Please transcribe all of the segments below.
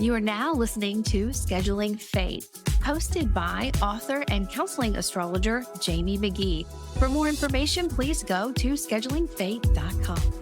You are now listening to Scheduling Fate, hosted by author and counseling astrologer Jamie Magee. For more information, please go to schedulingfate.com.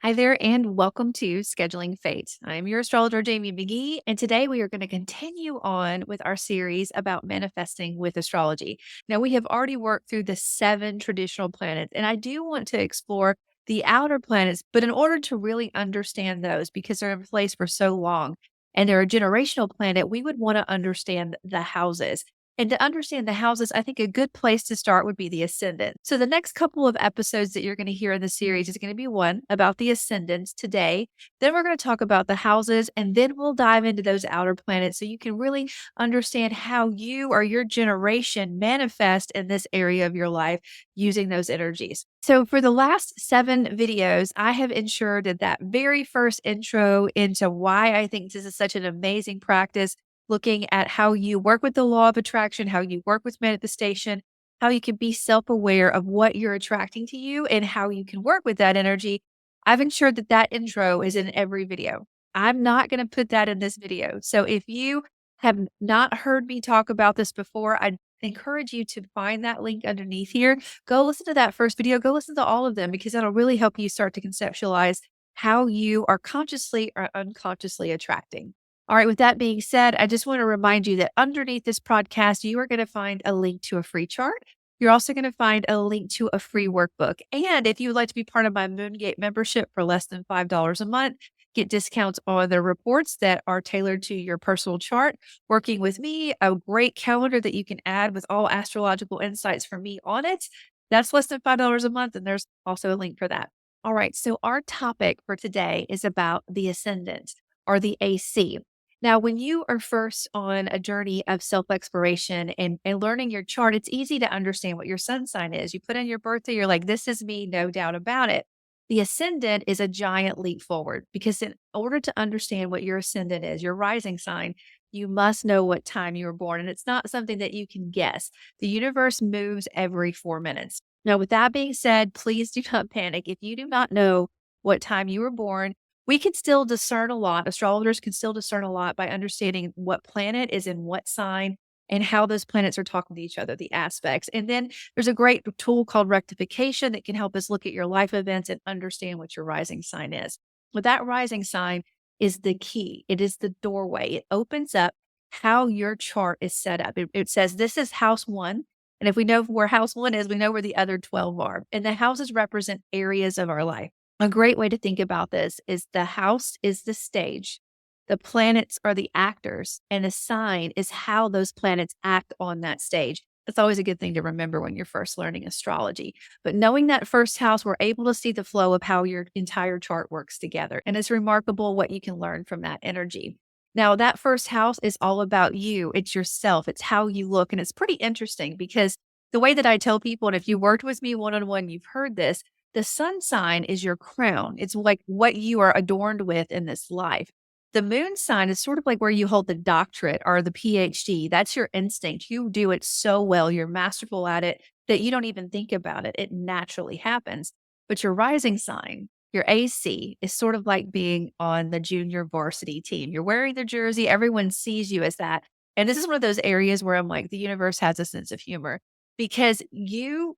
Hi there, and welcome to Scheduling Fate. I'm your astrologer, Jamie Magee, and today we are going to continue on with our series about manifesting with astrology. Now, we have already worked through the 7 traditional planets, and I do want to explore the outer planets, but in order to really understand those, because they're in place for so long and they're a generational planet, we would want to understand the houses. And to understand the houses, I think a good place to start would be the ascendant. So, the next couple of episodes that you're going to hear in the series is going to be one about the ascendants today. Then we're going to talk about the houses, and then we'll dive into those outer planets so you can really understand how you or your generation manifest in this area of your life using those energies. So, for the last 7 videos, I have ensured that that very first intro into why I think this is such an amazing practice, looking at how you work with the law of attraction, how you work with manifestation, how you can be self aware of what you're attracting to you, and how you can work with that energy. I've ensured that that intro is in every video. I'm not going to put that in this video. So if you have not heard me talk about this before, I encourage you to find that link underneath here. Go listen to that first video. Go listen to all of them because that'll really help you start to conceptualize how you are consciously or unconsciously attracting. All right, with that being said, I just want to remind you that underneath this podcast, you are going to find a link to a free chart. You're also going to find a link to a free workbook. And if you would like to be part of my Moongate membership for less than $5 a month, get discounts on the reports that are tailored to your personal chart, working with me, a great calendar that you can add with all astrological insights from me on it. That's less than $5 a month. And there's also a link for that. All right, so our topic for today is about the ascendant or the AC. Now, when you are first on a journey of self exploration and learning your chart, it's easy to understand what your sun sign is. You put in your birthday, you're like, this is me, no doubt about it. The ascendant is a giant leap forward because in order to understand what your ascendant is, your rising sign, you must know what time you were born. And it's not something that you can guess. The universe moves every 4 minutes. Now, with that being said, please do not panic. If you do not know what time you were born, we can still discern a lot. Astrologers can still discern a lot by understanding what planet is in what sign and how those planets are talking to each other, the aspects. And then there's a great tool called rectification that can help us look at your life events and understand what your rising sign is. But that rising sign is the key. It is the doorway. It opens up how your chart is set up. It says this is house 1. And if we know where house 1 is, we know where the other 12 are. And the houses represent areas of our life. A great way to think about this is the house is the stage, the planets are the actors, and the sign is how those planets act on that stage. That's always a good thing to remember when you're first learning astrology. But knowing that first house, we're able to see the flow of how your entire chart works together. And it's remarkable what you can learn from that energy. Now, that first house is all about you. It's yourself. It's how you look. And it's pretty interesting because the way that I tell people, and if you worked with me one-on-one, you've heard this, the sun sign is your crown. It's like what you are adorned with in this life. The moon sign is sort of like where you hold the doctorate or the PhD. That's your instinct. You do it so well. You're masterful at it that you don't even think about it. It naturally happens. But your rising sign, your AC, is sort of like being on the junior varsity team. You're wearing the jersey. Everyone sees you as that. And this is one of those areas where I'm like, the universe has a sense of humor because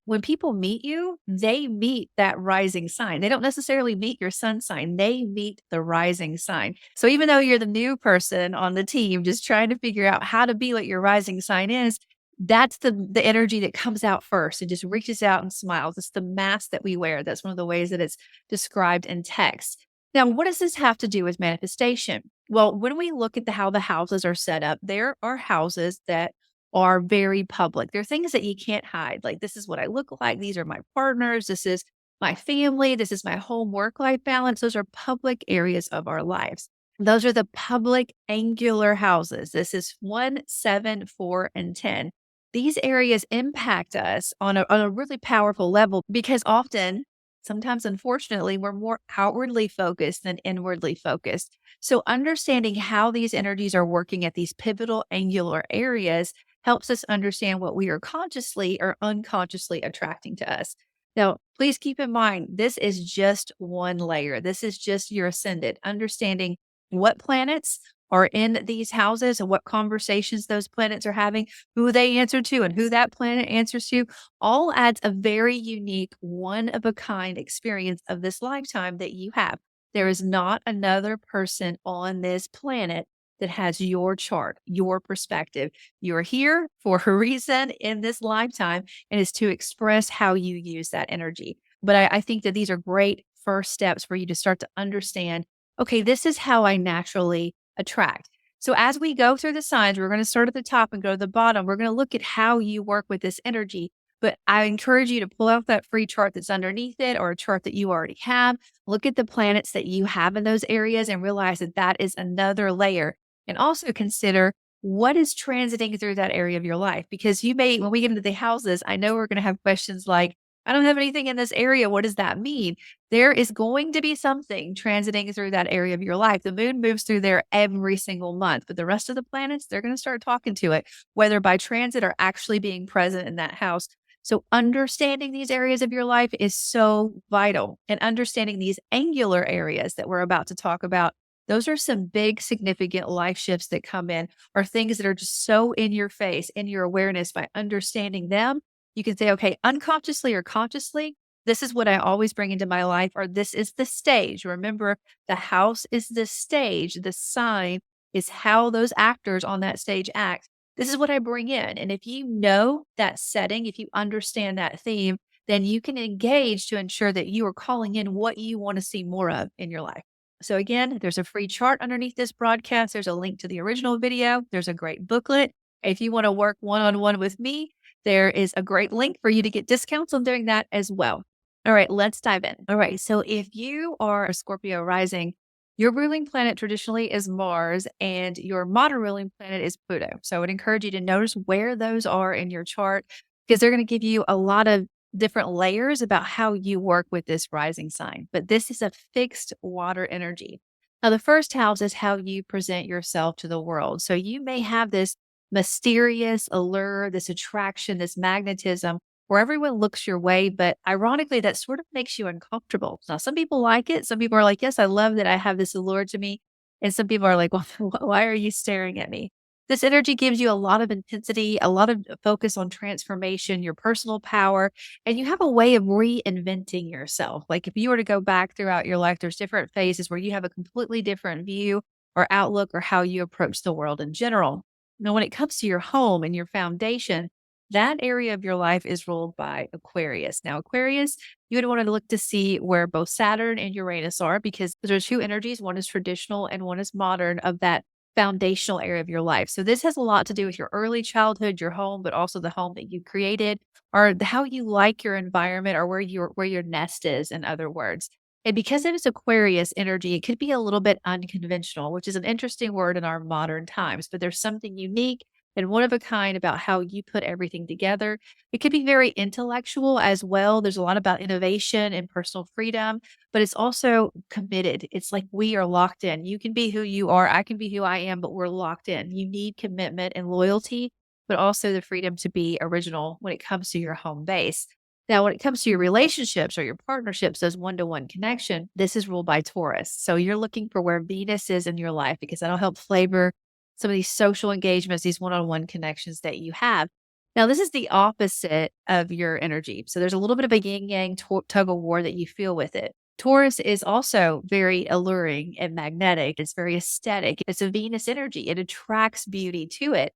when people meet you, they meet that rising sign. They don't necessarily meet your sun sign. They meet the rising sign. So even though you're the new person on the team, just trying to figure out how to be what your rising sign is, that's the energy that comes out first and just reaches out and smiles. It's the mask that we wear. That's one of the ways that it's described in text. Now, what does this have to do with manifestation? Well, when we look at how the houses are set up, there are houses that are very public. They're things that you can't hide. Like, this is what I look like. These are my partners. This is my family. This is my home work-life balance. Those are public areas of our lives. Those are the public angular houses. This is 1, 7, 4, and 10. These areas impact us on a really powerful level because often, sometimes unfortunately, we're more outwardly focused than inwardly focused. So understanding how these energies are working at these pivotal angular areas helps us understand what we are consciously or unconsciously attracting to us. Now, please keep in mind, this is just one layer. This is just your ascendant, understanding what planets are in these houses and what conversations those planets are having, who they answer to, and who that planet answers to, all adds a very unique, one of a kind experience of this lifetime that you have. There is not another person on this planet that has your chart, your perspective. You're here for a reason in this lifetime, and is to express how you use that energy. But I think that these are great first steps for you to start to understand, okay, this is how I naturally attract. So as we go through the signs, we're going to start at the top and go to the bottom. We're going to look at how you work with this energy. But I encourage you to pull out that free chart that's underneath it or a chart that you already have. Look at the planets that you have in those areas and realize that that is another layer. And also consider what is transiting through that area of your life. Because you may, when we get into the houses, I know we're going to have questions like, I don't have anything in this area. What does that mean? There is going to be something transiting through that area of your life. The moon moves through there every single month, but the rest of the planets, they're going to start talking to it, whether by transit or actually being present in that house. So, understanding these areas of your life is so vital, and understanding these angular areas that we're about to talk about. Those are some big, significant life shifts that come in, or things that are just so in your face, in your awareness. By understanding them, you can say, okay, unconsciously or consciously, this is what I always bring into my life, or this is the stage. Remember, the house is the stage, the sign is how those actors on that stage act. This is what I bring in. And if you know that setting, if you understand that theme, then you can engage to ensure that you are calling in what you want to see more of in your life. So, again, there's a free chart underneath this broadcast. There's a link to the original video. There's a great booklet. If you want to work one on one with me, there is a great link for you to get discounts on doing that as well. All right, let's dive in. All right, so if you are a Scorpio rising, your ruling planet traditionally is Mars, and your modern ruling planet is Pluto. So I would encourage you to notice where those are in your chart, because they're going to give you a lot of different layers about how you work with this rising sign. But this is a fixed water energy. Now, the first house is how you present yourself to the world. So you may have this mysterious allure, this attraction, this magnetism where everyone looks your way, but ironically, that sort of makes you uncomfortable. Now, some people like it. Some people are like, yes, I love that I have this allure to me. And some people are like, well, why are you staring at me? This energy gives you a lot of intensity, a lot of focus on transformation, your personal power, and you have a way of reinventing yourself. Like if you were to go back throughout your life, there's different phases where you have a completely different view or outlook or how you approach the world in general. Now, when it comes to your home and your foundation, that area of your life is ruled by Aquarius. Now, Aquarius, you would want to look to see where both Saturn and Uranus are, because there's two energies. One is traditional and one is modern of that foundational area of your life. So this has a lot to do with your early childhood, your home, but also the home that you created, or how you like your environment, or where your nest is, in other words. And because it is Aquarius energy, it could be a little bit unconventional, which is an interesting word in our modern times, but there's something unique and one of a kind about how you put everything together. It could be very intellectual as well. There's a lot about innovation and personal freedom, but it's also committed. It's like we are locked in. You can be who you are, I can be who I am, but we're locked in. You need commitment and loyalty, but also the freedom to be original when it comes to your home base. Now, when it comes to your relationships or your partnerships, those one to one connection, this is ruled by Taurus. So you're looking for where Venus is in your life, because that'll help flavor some of these social engagements, these one on one connections that you have. Now, this is the opposite of your energy. So there's a little bit of a yin yang tug of war that you feel with it. Taurus is also very alluring and magnetic. It's very aesthetic. It's a Venus energy. It attracts beauty to it.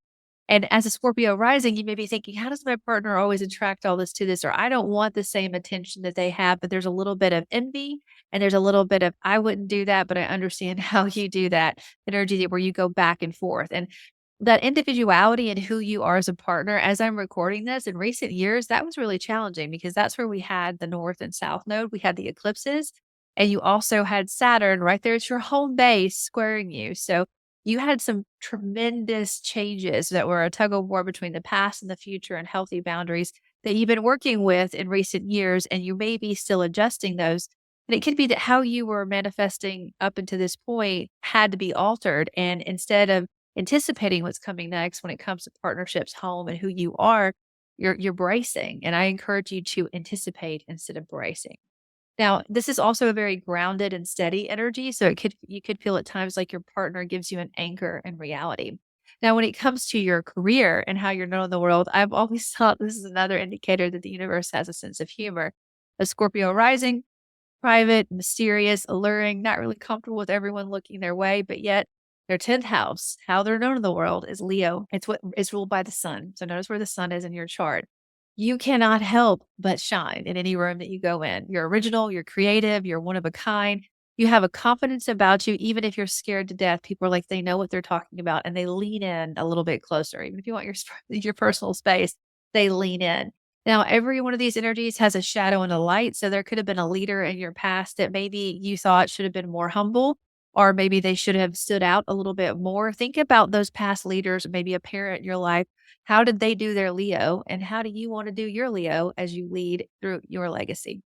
And as a Scorpio rising, you may be thinking, how does my partner always attract all this to this? Or I don't want the same attention that they have, but there's a little bit of envy and there's a little bit of, I wouldn't do that, but I understand how you do that energy where you go back and forth. And that individuality and who you are as a partner, as I'm recording this in recent years, that was really challenging, because that's where we had the North and South node. We had the eclipses, and you also had Saturn right there at your home base squaring you. So you had some tremendous changes that were a tug of war between the past and the future, and healthy boundaries that you've been working with in recent years, and you may be still adjusting those. And it could be that how you were manifesting up until this point had to be altered. And instead of anticipating what's coming next when it comes to partnerships, home, and who you are, you're bracing. And I encourage you to anticipate instead of bracing. Now, this is also a very grounded and steady energy, so it could you could feel at times like your partner gives you an anchor in reality. Now, when it comes to your career and how you're known in the world, I've always thought this is another indicator that the universe has a sense of humor. A Scorpio rising, private, mysterious, alluring, not really comfortable with everyone looking their way, but yet their 10th house, how they're known in the world, is Leo. It's what is ruled by the sun. So notice where the sun is in your chart. You cannot help but shine in any room that you go in. You're original, you're creative, you're one of a kind. You have a confidence about you, even if you're scared to death. People are like, they know what they're talking about and they lean in a little bit closer. Even if you want your personal space, they lean in. Now, every one of these energies has a shadow and a light. So there could have been a leader in your past that maybe you thought should have been more humble, or maybe they should have stood out a little bit more. Think about those past leaders, maybe a parent in your life. How did they do their Leo? And how do you want to do your Leo as you lead through your legacy?